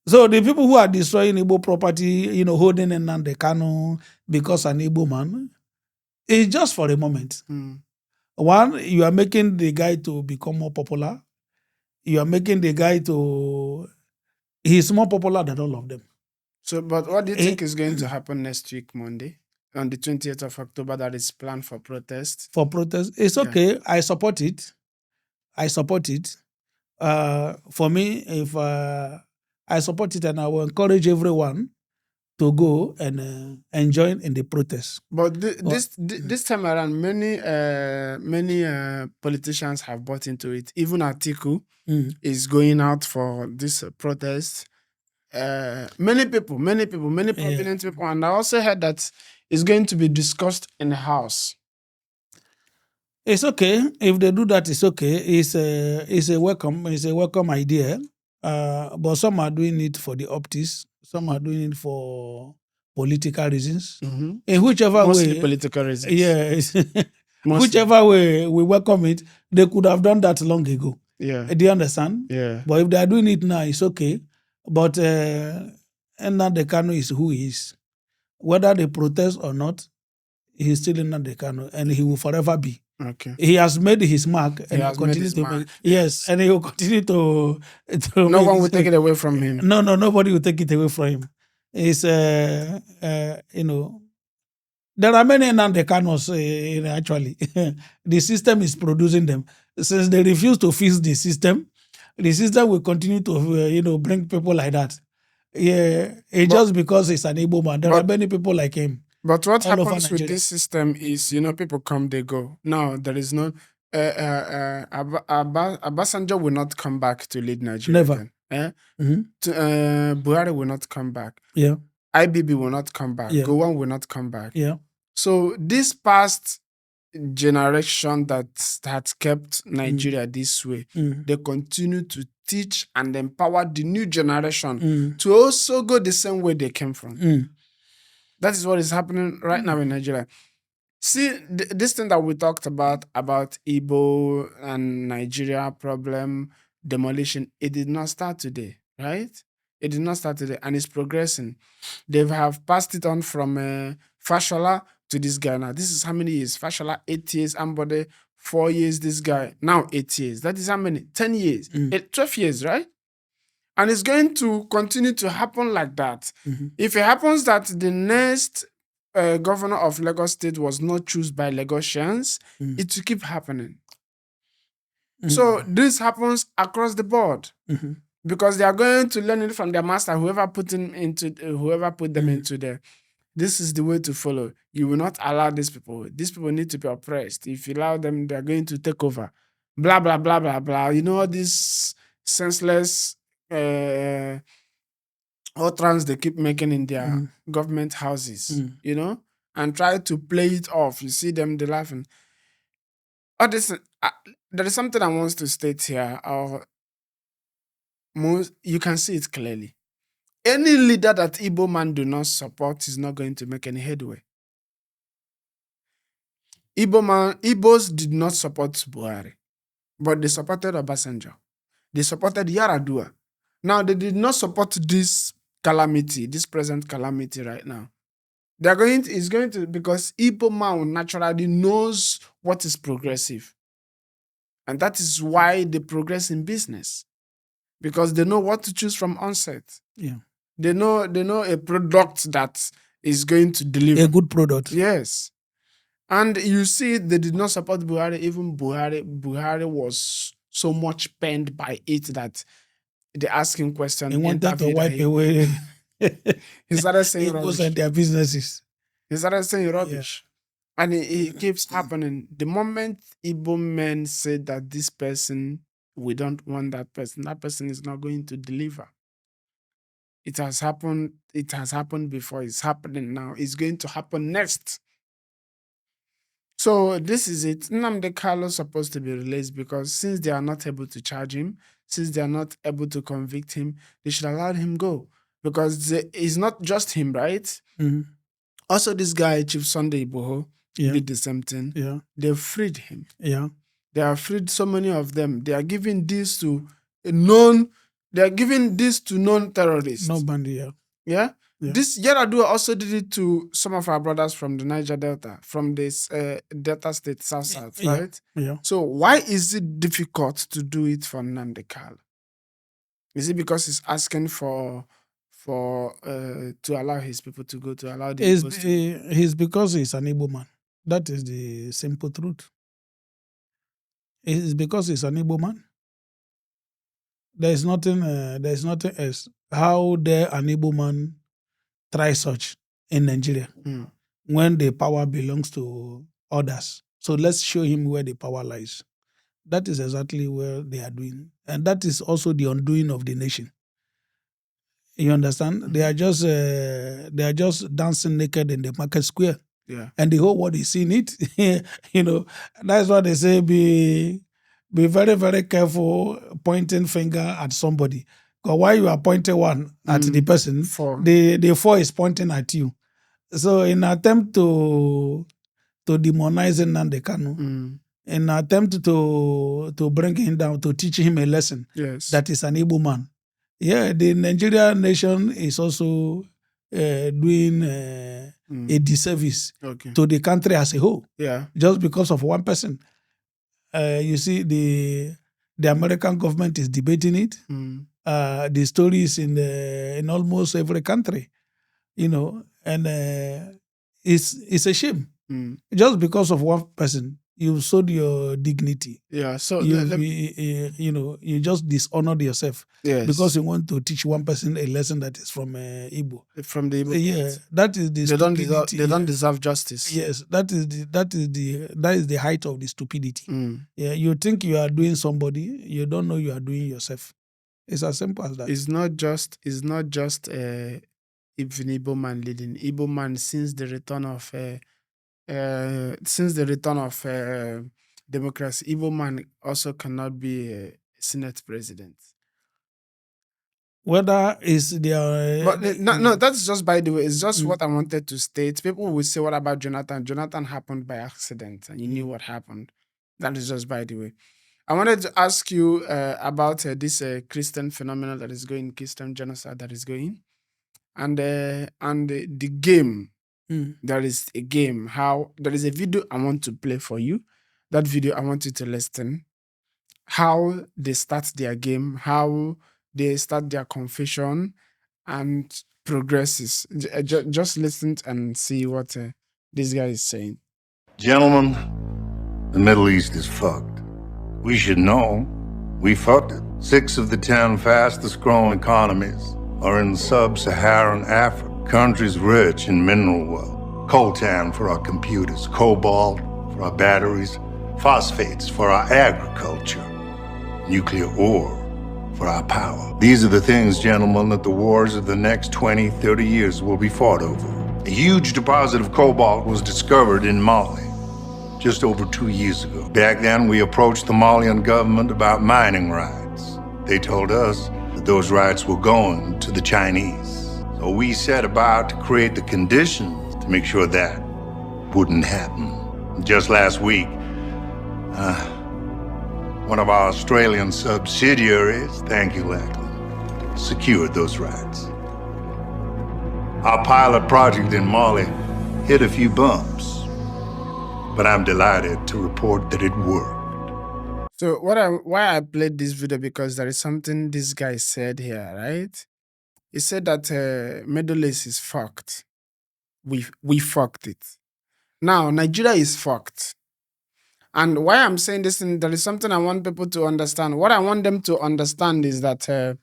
Speaker 2: So the people who are destroying Igbo property, holding Nnamdi Kanu because an Igbo man, it's just for a moment. One, you are making the guy to become more popular. You are making the guy he's more popular than all of them.
Speaker 1: So, but what do you think is going to happen next week, Monday? On the 20th of October, that is planned for protest?
Speaker 2: For protest? It's okay. Yeah. I support it. For me, if I support it, and I will encourage everyone to go and join in the protest.
Speaker 1: But this time around, many politicians have bought into it. Even Atiku is going out for this protest. Many prominent people, and I also heard that it's going to be discussed in the House.
Speaker 2: It's okay if they do that. It's okay. It's a welcome idea. But some are doing it for the optics. Some are doing it for political reasons. In whichever
Speaker 1: Mostly
Speaker 2: way,
Speaker 1: political reasons.
Speaker 2: Yes. Whichever way we welcome it, they could have done that long ago.
Speaker 1: Yeah.
Speaker 2: Do you understand?
Speaker 1: Yeah.
Speaker 2: But if they are doing it now, it's okay. But Nnamdi Kanu is who he is. Whether they protest or not, he's still Nnamdi Kanu, and he will forever be.
Speaker 1: Okay.
Speaker 2: He has made his mark, and he will continue to make. Yes, and he will continue to
Speaker 1: no one will take it away from him.
Speaker 2: No, nobody will take it away from him. It's there are many Nnamdi Kanus actually. The system is producing them. Since they refuse to fix the system will continue to bring people like that. Yeah, just because it's an Igbo man. There are many people like him.
Speaker 1: But what happens with this system is, people come, they go. Now, there is no... Obasanjo will not come back to lead Nigeria.
Speaker 2: Never.
Speaker 1: Buhari will not come back.
Speaker 2: Yeah.
Speaker 1: IPOB will not come back.
Speaker 2: Yeah.
Speaker 1: Gowon will not come back.
Speaker 2: Yeah.
Speaker 1: So this past generation that has kept Nigeria this way, they continue to teach and empower the new generation to also go the same way they came from. That is what is happening right now in Nigeria. See, this thing that we talked about Igbo and Nigeria problem, demolition, it did not start today, right? It did not start today, and it's progressing. They have passed it on from Fashola to this guy now. This is how many years? Fashola, 8 years. Ambode, 4 years. This guy, now 8 years. That is how many? 10 years. 12 years, right? And it's going to continue to happen like that. If it happens that the next governor of Lagos State was not chosen by Lagosians, it will keep happening. So this happens across the board because they are going to learn it from their master, whoever put them into there. This is the way to follow. You will not allow these people. These people need to be oppressed. If you allow them, they're going to take over. Blah, blah, blah, blah, blah. You know, all these senseless utterance they keep making in their government houses, you know, and try to play it off. You see them, they're laughing. Oh, this, there is something I want to state here. You can see it clearly. Any leader that Igbo man do not support is not going to make any headway. Igbos did not support Buhari, but they supported Obasanjo. They supported Yaradua. Now, they did not support this calamity, this present calamity right now. It's going to, because Igbo man naturally knows what is progressive. And that is why they progress in business. Because they know what to choose from onset.
Speaker 2: Yeah.
Speaker 1: They know a product that is going to deliver.
Speaker 2: A good product.
Speaker 1: Yes. And you see, they did not support Buhari. Even Buhari was so much pained by it that they asked him questions.
Speaker 2: He wanted to wipe away.
Speaker 1: He started saying
Speaker 2: rubbish. And their businesses.
Speaker 1: He started saying rubbish. Yeah. And it keeps happening. The moment Igbo men say that this person, we don't want that person is not going to deliver. It has happened before, it's happening now, it's going to happen next. So this is it. Nnamdi Kanu is supposed to be released because since they are not able to charge him, since they are not able to convict him, they should allow him go. Because it's not just him, right?
Speaker 2: Mm-hmm.
Speaker 1: Also, this guy, Chief Sunday Igboho, did the same thing.
Speaker 2: Yeah.
Speaker 1: They freed him.
Speaker 2: Yeah.
Speaker 1: They have freed so many of them. They are giving this to known terrorists.
Speaker 2: No bandit, yeah.
Speaker 1: Yeah? This Yaradua also did it to some of our brothers from the Niger Delta, from this Delta State, South, right?
Speaker 2: Yeah.
Speaker 1: So why is it difficult to do it for Nnamdi Kanu? Is it because he's asking for to allow his people to go, to allow the
Speaker 2: It's because he's an Igbo man. That is the simple truth. It's because he's an Igbo man. There's nothing else. How dare an Igbo man try such in Nigeria when the power belongs to others? So let's show him where the power lies. That is exactly where they are doing. And that is also the undoing of the nation. You understand? They are just dancing naked in the market square.
Speaker 1: Yeah.
Speaker 2: And the whole world is seeing it. You know, that's why they say be very, very careful pointing finger at somebody. Because while you are pointing one at the person, the four is pointing at you. So in an attempt to demonize Nnamdi Kanu, in an attempt to bring him down, to teach him a lesson, that is an Igbo man. Yeah, the Nigerian nation is also doing a disservice to the country as a whole.
Speaker 1: Yeah.
Speaker 2: Just because of one person. You see, the American government is debating it. The story is in almost every country, you know, and it's a shame. Just because of one person, you sold your dignity.
Speaker 1: Yeah, so
Speaker 2: you just dishonored yourself.
Speaker 1: Yes.
Speaker 2: Because you want to teach one person a lesson that is from Igbo.
Speaker 1: From the Igbo.
Speaker 2: Yeah, that is the stupidity.
Speaker 1: They don't deserve justice.
Speaker 2: Yes, that is the height of the stupidity. Yeah, you think you are doing somebody, you don't know you are doing yourself. It's as simple as that.
Speaker 1: It's not just even Igbo man leading. Igbo man since the return of democracy, Igbo man also cannot be a Senate president.
Speaker 2: Whether is their...
Speaker 1: But no, that's just by the way. It's just what I wanted to state. People will say, what about Jonathan? Jonathan happened by accident and you knew what happened. That is just by the way. I wanted to ask you about this Christian phenomenon that is going, Christian genocide that is going. And the game. There is a game. There is a video I want to play for you. That video I want you to listen. How they start their game, how they start their confession, and progresses. Just listen and see what this guy is saying.
Speaker 4: Gentlemen, the Middle East is fucked. We should know. We fucked it. 6 of the 10 fastest growing economies are in sub-Saharan Africa. Country's rich in mineral wealth. Coltan for our computers, cobalt for our batteries, phosphates for our agriculture, nuclear ore for our power. These are the things, gentlemen, that the wars of the next 20, 30 years will be fought over. A huge deposit of cobalt was discovered in Mali just over 2 years ago. Back then, we approached the Malian government about mining rights. They told us that those rights were going to the Chinese. So we set about to create the conditions to make sure that wouldn't happen. Just last week, one of our Australian subsidiaries, thank you, Lachlan, secured those rights. Our pilot project in Mali hit a few bumps, but I'm delighted to report that it worked.
Speaker 1: So why I played this video, because there is something this guy said here, right? He said that Middle East is fucked. We fucked it. Now Nigeria is fucked. And why I'm saying this, and there is something I want people to understand. What I want them to understand is that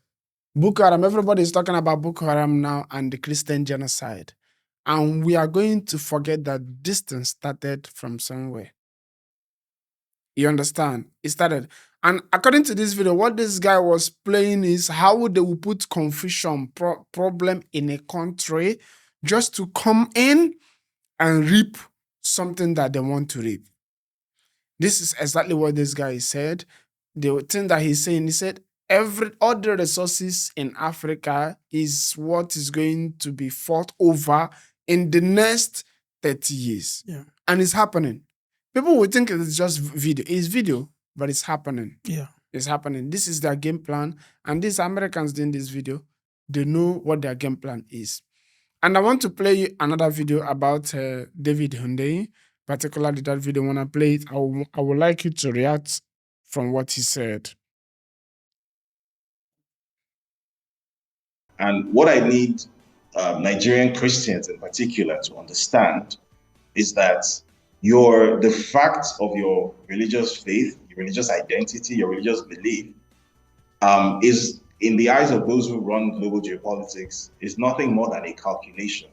Speaker 1: Boko Haram, everybody is talking about Boko Haram now and the Christian genocide. And we are going to forget that this thing started from somewhere. You understand? It started. And according to this video, what this guy was playing is how they will put confusion, problem in a country just to come in and reap something that they want to reap. This is exactly what this guy said. The thing that he's saying, he said, all the resources in Africa is what is going to be fought over in the next 30 years.
Speaker 2: Yeah.
Speaker 1: And it's happening. People will think it's just video. It's video, but it's happening.
Speaker 2: Yeah.
Speaker 1: It's happening. This is their game plan. And these Americans doing this video, they know what their game plan is. And I want to play you another video about David Hundeyi. Particularly that video. When I play it, I would like you to react from what he said.
Speaker 5: And what I need Nigerian Christians in particular to understand is that the fact of your religious faith, your religious identity, your religious belief is, in the eyes of those who run global geopolitics, is nothing more than a calculation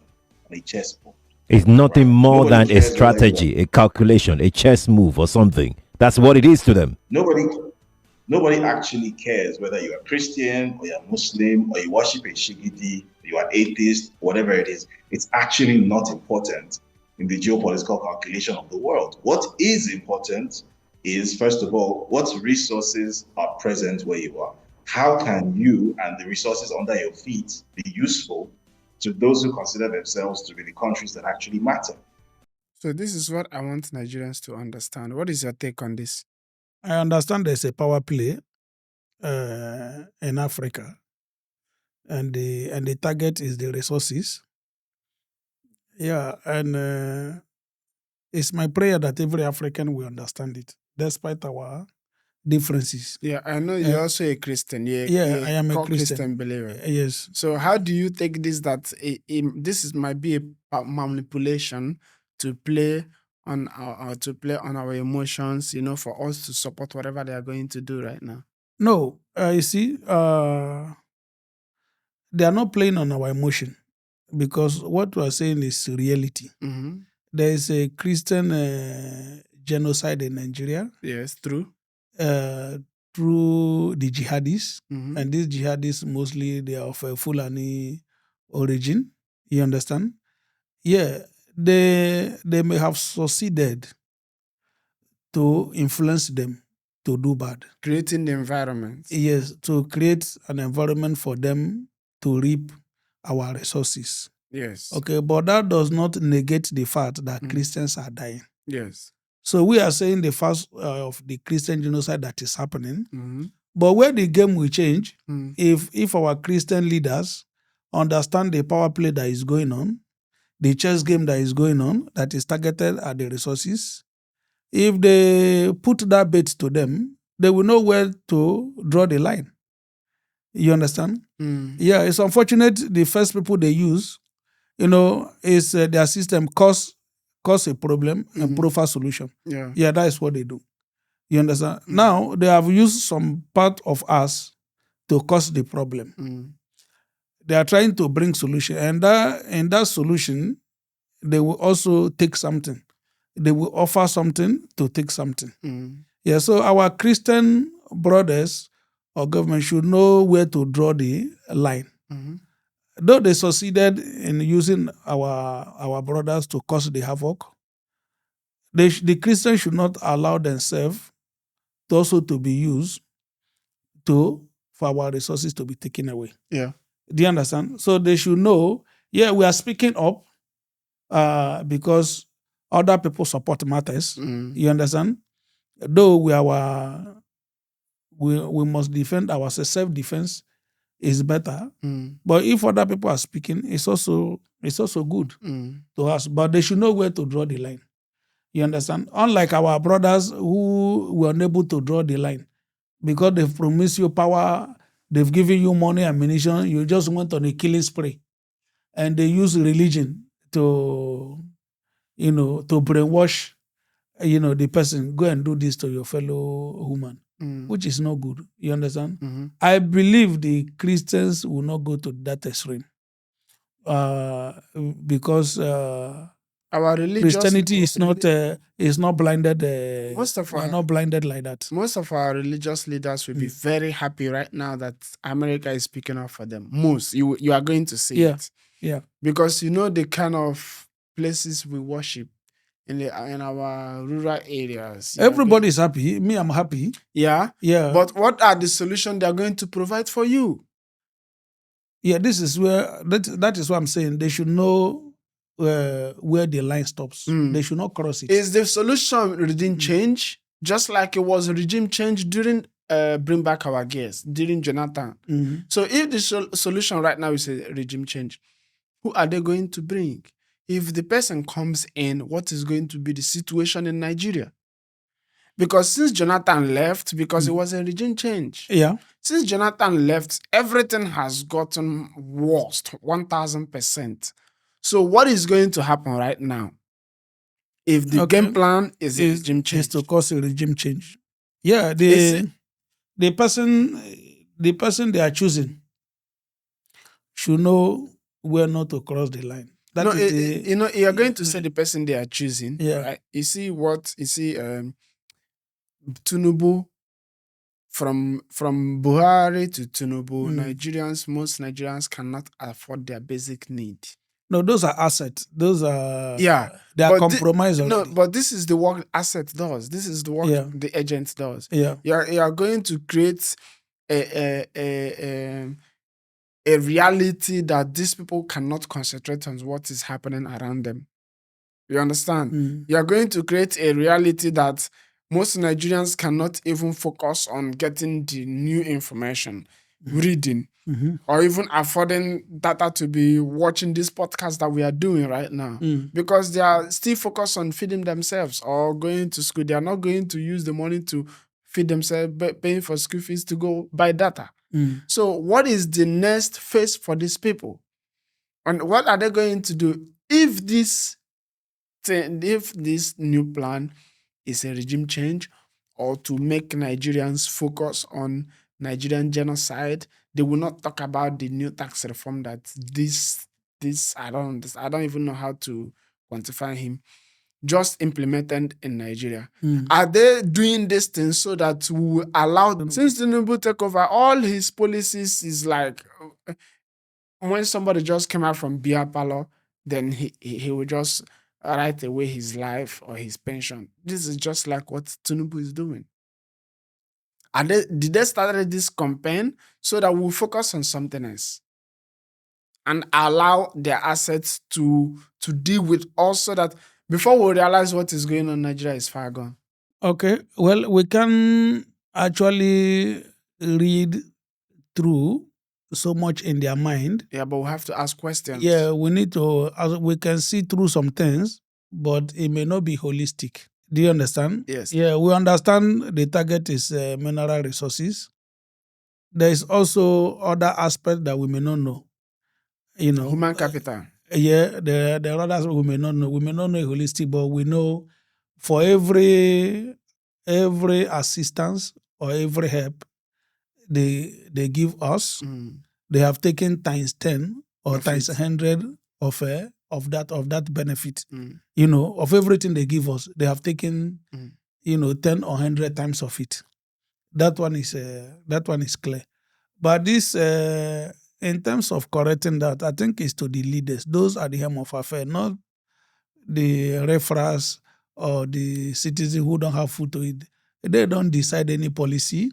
Speaker 5: on a chessboard.
Speaker 6: It's nothing more than a strategy, a calculation, a chess move or something. That's what it is to them.
Speaker 5: Nobody actually cares whether you're a Christian or you're Muslim or you worship a Shigidi, you are atheist, whatever it is. It's actually not important in the geopolitical calculation of the world. What is important is, first of all, what resources are present where you are. How can you and the resources under your feet be useful to those who consider themselves to be the countries that actually matter?
Speaker 1: So this is what I want Nigerians to understand. What is your take on this?
Speaker 2: I understand there's a power play in Africa, and the target is the resources. Yeah, and it's my prayer that every African will understand it, despite our differences.
Speaker 1: Yeah, I know you're also a Christian.
Speaker 2: Yeah, I am a Christian
Speaker 1: believer.
Speaker 2: Yes.
Speaker 1: So how do you take this, that might be a manipulation to play on our emotions, for us to support whatever they are going to do right now?
Speaker 2: No, you see, they are not playing on our emotion, because what we are saying is reality.
Speaker 1: Mm-hmm.
Speaker 2: There is a Christian genocide in Nigeria.
Speaker 1: Yes, true.
Speaker 2: Through the jihadis,
Speaker 1: Mm-hmm.
Speaker 2: and these jihadis mostly they are of a Fulani origin. You understand? Yeah, they may have succeeded to influence them to do bad.
Speaker 1: Creating the environment.
Speaker 2: Yes, to create an environment for them to reap our resources.
Speaker 1: Yes.
Speaker 2: Okay, but that does not negate the fact that Christians are dying.
Speaker 1: Yes.
Speaker 2: So we are saying the fact of the Christian genocide that is happening.
Speaker 1: Mm-hmm.
Speaker 2: But where the game will change, if our Christian leaders understand the power play that is going on, the chess game that is going on, that is targeted at the resources, if they put that bait to them, they will know where to draw the line. You understand? Yeah, it's unfortunate the first people they use, is their system cause a problem and profile solution. Yeah, that is what they do. You understand? Now, they have used some part of us to cause the problem. They are trying to bring solution, and that solution, they will also take something. They will offer something to take something. Yeah, so our Christian brothers or government should know where to draw the line. Though they succeeded in using our brothers to cause the havoc, the Christians should not allow themselves also to be used for our resources to be taken away.
Speaker 1: Yeah.
Speaker 2: Do you understand? So they should know, we are speaking up because other people support matters. You understand? Though we must defend ourselves. Self-defense is better. But if other people are speaking, it's also good to us. But they should know where to draw the line. You understand? Unlike our brothers who were unable to draw the line because they've promised you power, they've given you money, ammunition, you just went on a killing spree. And they use religion to brainwash, the person, go and do this to your fellow human, which is not good. You understand? I believe the Christians will not go to that extreme because
Speaker 1: Our religious
Speaker 2: Christianity is not blinded.
Speaker 1: Most of
Speaker 2: we are
Speaker 1: our-
Speaker 2: not blinded like that.
Speaker 1: most of our religious leaders will be very happy right now that America is speaking up for them. Most you are going to see
Speaker 2: Yeah.
Speaker 1: it.
Speaker 2: Yeah.
Speaker 1: Because you know the kind of places we worship in our rural areas. you are
Speaker 2: Everybody is happy. Me, I'm happy.
Speaker 1: Yeah.
Speaker 2: Yeah.
Speaker 1: But what are the solutions they are going to provide for you?
Speaker 2: Yeah, this is where that is what I'm saying. They should know where the line stops. They should not cross it.
Speaker 1: Is the solution regime change? Just like it was regime change during Bring Back Our Gears, during Jonathan. So if the solution right now is a regime change, who are they going to bring? If the person comes in, what is going to be the situation in Nigeria? Because since Jonathan left, because it was a regime change.
Speaker 2: Yeah.
Speaker 1: Since Jonathan left, everything has gotten worse, 1,000%. So what is going to happen right now? If the game plan is a regime
Speaker 2: Is
Speaker 1: change.
Speaker 2: to cause a regime change. Yeah,
Speaker 1: Is
Speaker 2: the person they are choosing should know where not to cross the line. That
Speaker 1: No,
Speaker 2: is
Speaker 1: you're going to say the person they are choosing.
Speaker 2: Yeah.
Speaker 1: Right? You see Tinubu, from Buhari to Tinubu, most Nigerians cannot afford their basic need.
Speaker 2: No, those are assets. Those are they are
Speaker 1: but
Speaker 2: compromised
Speaker 1: No,
Speaker 2: already.
Speaker 1: but this is the work asset does. This is the work
Speaker 2: Yeah.
Speaker 1: the agent does.
Speaker 2: Yeah.
Speaker 1: You are going to create a reality that these people cannot concentrate on what is happening around them. You understand? You are going to create a reality that most Nigerians cannot even focus on getting the new information, reading, or even affording data to be watching this podcast that we are doing right now. Because they are still focused on feeding themselves or going to school. They are not going to use the money to feed themselves, paying for school fees to go buy data. So what is the next phase for these people? And what are they going to do if this new plan is a regime change or to make Nigerians focus on Nigerian genocide? They will not talk about the new tax reform that I don't even know how to quantify him, just implemented in Nigeria. Are they doing this thing so that we will allow them? Since Tinubu take over, all his policies is like when somebody just came out from beer parlor, then he will just write away his life or his pension. This is just like what Tinubu is doing. Did they start this campaign so that we'll focus on something else and allow their assets to deal with also that before we realize what is going on, Nigeria is far gone.
Speaker 2: Okay. Well, we can actually read through so much in their mind.
Speaker 1: Yeah, but we have to ask questions.
Speaker 2: Yeah, we need to. We can see through some things, but it may not be holistic. Do you understand?
Speaker 1: Yes.
Speaker 2: Yeah, we understand the target is mineral resources. There is also other aspects that we may not know.
Speaker 1: Human capital.
Speaker 2: Yeah, there are others we may not know. We may not know holistic, but we know for every assistance or every help they give us, they have taken times 10 or
Speaker 1: Of
Speaker 2: times
Speaker 1: it.
Speaker 2: 100 of that benefit. Of everything they give us, they have taken 10 or 100 times of it. That one is clear. But this, in terms of correcting that, I think it's to the leaders. Those are the helm of affair, not the referrals or the citizens who don't have food to eat. They don't decide any policy.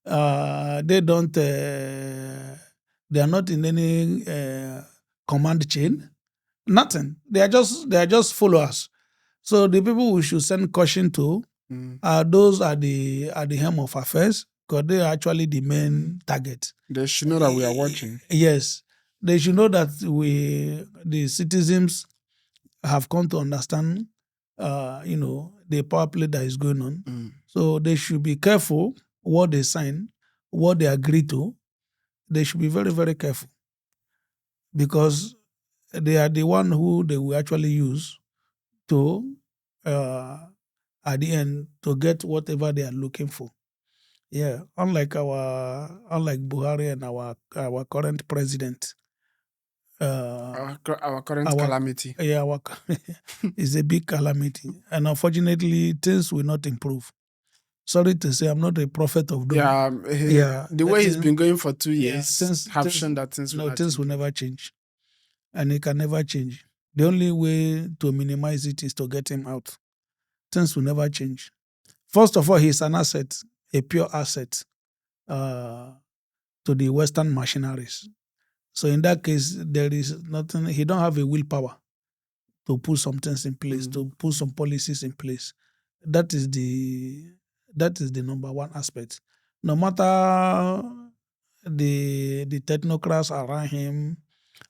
Speaker 2: They don't. They are not in any command chain. Nothing. They are just followers. So the people we should send caution to those are the helm of affairs, because they are actually the main target.
Speaker 1: They should know that we are watching.
Speaker 2: Yes, they should know that the citizens, have come to understand, the power play that is going on. So they should be careful what they sign, what they agree to. They should be very, very careful, because they are the one who they will actually use to, at the end, to get whatever they are looking for. Yeah, unlike Buhari and our current president.
Speaker 1: Our current calamity.
Speaker 2: Yeah, it's a big calamity. And unfortunately, things will not improve. Sorry to say, I'm not a prophet of doom.
Speaker 1: The way he's been going for 2 years have shown that things
Speaker 2: will never change. And it can never change. The only way to minimize it is to get him out. Things will never change. First of all, he's an asset, a pure asset to the Western machineries. So in that case, there is nothing. He don't have a willpower to put some things in place, to put some policies in place. That is the number one aspect. No matter the technocrats around him,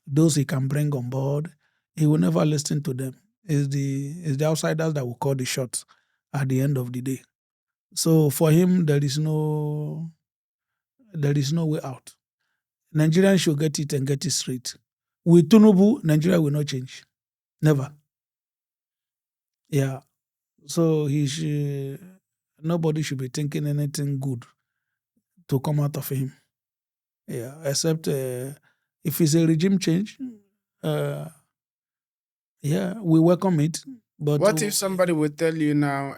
Speaker 2: those he can bring on board, he will never listen to them. It's the outsiders that will call the shots at the end of the day. So for him, there is no way out. Nigerians should get it and get it straight. With Tinubu, Nigeria will not change. Never. Yeah. So nobody should be thinking anything good to come out of him. Yeah. Except if it's a regime change, we welcome it. But
Speaker 1: what if somebody would tell you now,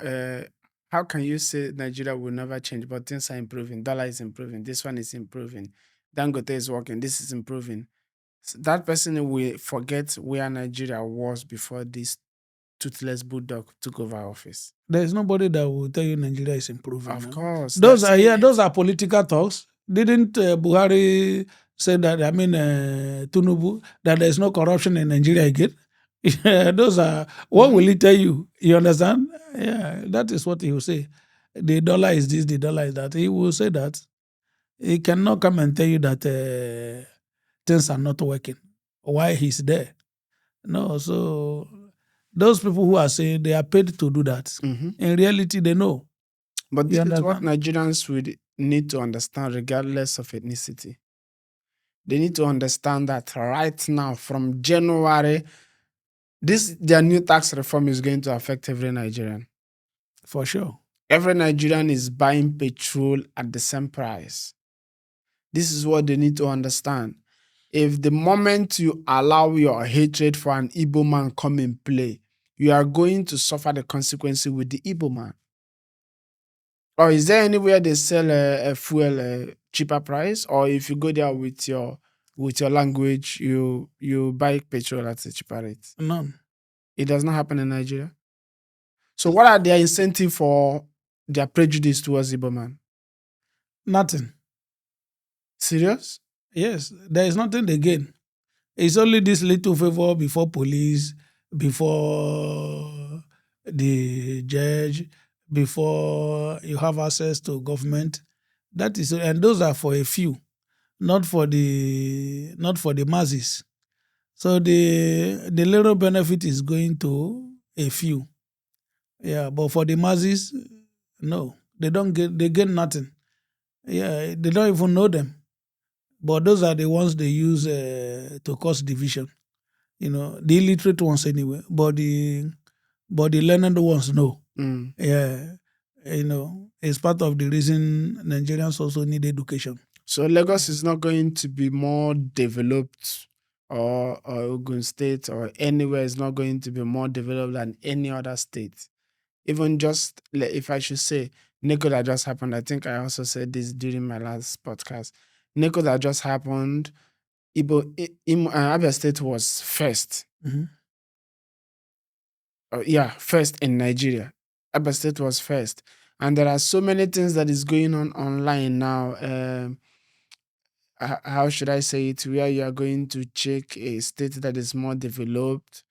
Speaker 1: how can you say Nigeria will never change, but things are improving? Dollar is improving. This one is improving. Dangote is working. This is improving. So that person will forget where Nigeria was before this toothless bulldog took over office.
Speaker 2: There is nobody that will tell you Nigeria is improving.
Speaker 1: Of course.
Speaker 2: Those are political talks. Didn't Buhari say that, Tinubu, that there is no corruption in Nigeria again? Those are, what will he tell you? You understand? Yeah, that is what he will say. The dollar is this, the dollar is that. He will say that. He cannot come and tell you that things are not working while he's there. No, so those people who are saying they are paid to do that, in reality, they know.
Speaker 1: But this is what Nigerians would need to understand, regardless of ethnicity. They need to understand that right now, from January, their new tax reform is going to affect every Nigerian.
Speaker 2: For sure.
Speaker 1: Every Nigerian is buying petrol at the same price. This is what they need to understand. If the moment you allow your hatred for an Igbo man come in play, you are going to suffer the consequences with the Igbo man. Or is there anywhere they sell a fuel cheaper price? Or if you go there with your language, you buy petrol at a cheaper rate?
Speaker 2: None.
Speaker 1: It does not happen in Nigeria. So what are their incentive for their prejudice towards Igbo man?
Speaker 2: Nothing.
Speaker 1: Serious?
Speaker 2: Yes, there is nothing they gain. It's only this little favor before police, before the judge, before you have access to government. That is, and those are for a few, not for the masses. So the little benefit is going to a few. Yeah, but for the masses, no, they gain nothing. Yeah, they don't even know them. But those are the ones they use to cause division. The illiterate ones anyway. But the learned ones, no. Yeah. It's part of the reason Nigerians also need education.
Speaker 1: So Lagos is not going to be more developed, or Ogun State or anywhere is not going to be more developed than any other state. Even just if I should say, Nico that just happened. I think I also said this during my last podcast. Nico that just happened. Abia State was first.
Speaker 2: Mhm.
Speaker 1: First in Nigeria. Abia State was first. And there are so many things that is going on online now. How should I say it? Where you are going to check a state that is more developed,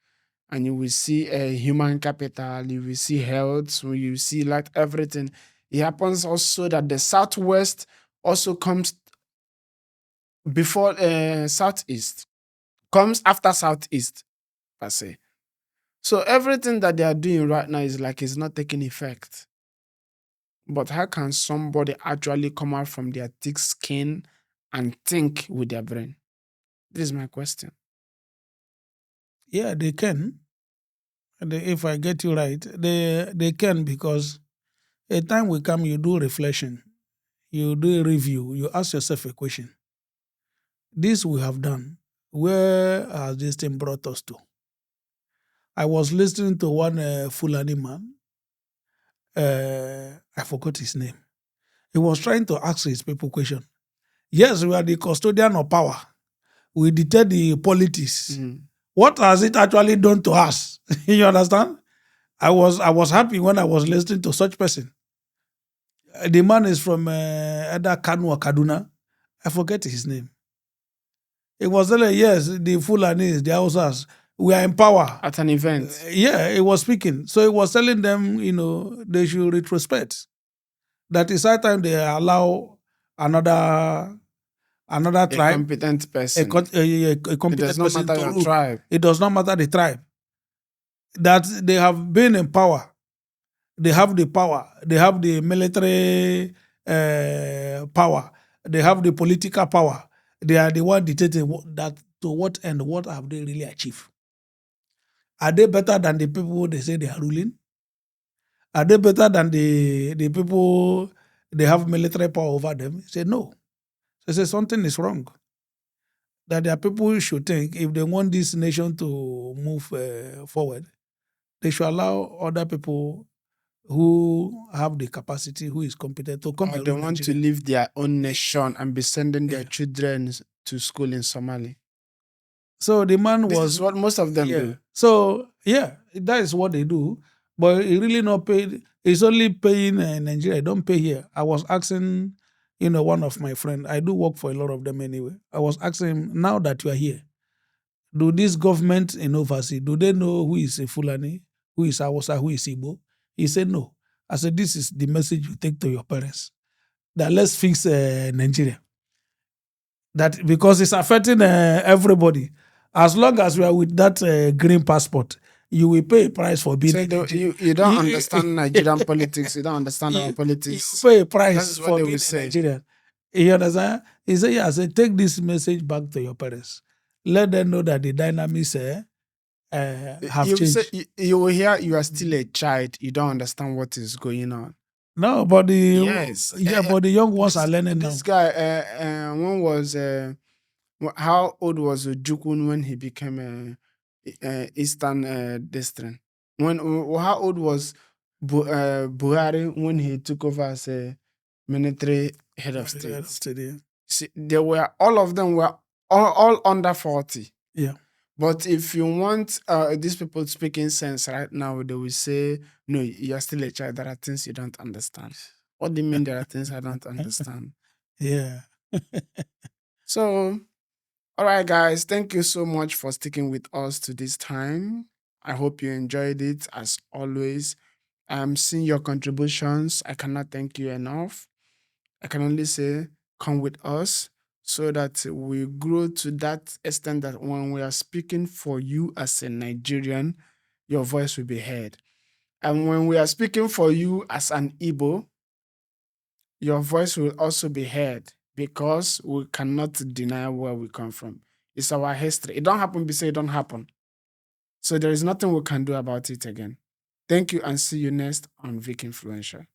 Speaker 1: and you will see a human capital, you will see health, you will see like everything. It happens also that the southwest also comes before southeast, comes after southeast, per se. So everything that they are doing right now is like it's not taking effect. But how can somebody actually come out from their thick skin and think with their brain? This is my question.
Speaker 2: Yeah, they can. If I get you right, they can, because a time will come, you do reflection, you do a review, you ask yourself a question. This we have done. Where has this thing brought us to? I was listening to one Fulani man. I forgot his name. He was trying to ask his people question. Yes, we are the custodian of power. We dictate the politics. What has it actually done to us? You understand? I was happy when I was listening to such person. The man is from either Kanu or Kaduna. I forget his name. It was telling, yes, the Fulanis, the Hausas, we are in power.
Speaker 1: At an event.
Speaker 2: Yeah, he was speaking. So he was telling them, they should retrospect. That is high time they allow another
Speaker 1: A
Speaker 2: tribe,
Speaker 1: competent person.
Speaker 2: a competent
Speaker 1: It does not
Speaker 2: person
Speaker 1: matter
Speaker 2: to
Speaker 1: your
Speaker 2: rule.
Speaker 1: tribe.
Speaker 2: It does not matter the tribe. That they have been in power. They have the power. They have the military power. They have the political power. They are the one dictating that to what end, what have they really achieved? Are they better than the people they say they are ruling? Are they better than the people they have military power over them? He said no. They say something is wrong. That their people should think if they want this nation to move forward, they should allow other people who have the capacity, who is competent to come
Speaker 1: Or
Speaker 2: and
Speaker 1: they
Speaker 2: rule
Speaker 1: want to
Speaker 2: Nigeria.
Speaker 1: leave their own nation and be sending their
Speaker 2: Yeah.
Speaker 1: children to school in Somali.
Speaker 2: So the man
Speaker 1: This
Speaker 2: was
Speaker 1: is what most of them do.
Speaker 2: So yeah, that is what they do. But it really not paid. It's only paying Nigeria. Don't pay here. I was asking, one of my friends. I do work for a lot of them anyway. I was asking him, now that you are here, do this government in overseas, do they know who is a Fulani, who is Hausa, who is Igbo? He said no. I said, this is the message you take to your parents. That let's fix Nigeria. That because it's affecting everybody. As long as we are with that green passport, you will pay a price for being a Nigerian.
Speaker 1: You don't understand Nigerian politics. You don't understand our politics.
Speaker 2: You pay a price
Speaker 1: That is what
Speaker 2: for
Speaker 1: they
Speaker 2: being
Speaker 1: will
Speaker 2: a
Speaker 1: say.
Speaker 2: Nigerian. You understand? He said, yeah, I said, take this message back to your parents. Let them know that the dynamics have
Speaker 1: You
Speaker 2: changed.
Speaker 1: say, you will hear you are still a child. You don't understand what is going on.
Speaker 2: No, but the
Speaker 1: Yes.
Speaker 2: but the young ones are learning now.
Speaker 1: This guy, when was how old was Ojukwu when he became Eastern District? How old was Buhari when he took over as a military head of state? See, all of them were all under 40.
Speaker 2: Yeah.
Speaker 1: But if you want these people speaking sense right now, they will say, no, you're still a child. There are things you don't understand. What do you mean there are things I don't understand?
Speaker 2: Yeah.
Speaker 1: So, all right, guys, thank you so much for sticking with us to this time. I hope you enjoyed it as always. I'm seeing your contributions. I cannot thank you enough. I can only say, come with us so that we grow to that extent that when we are speaking for you as a Nigerian, your voice will be heard. And when we are speaking for you as an Igbo, your voice will also be heard because we cannot deny where we come from. It's our history. It don't happen, we say it don't happen. So there is nothing we can do about it again. Thank you and see you next on Vicinfluential.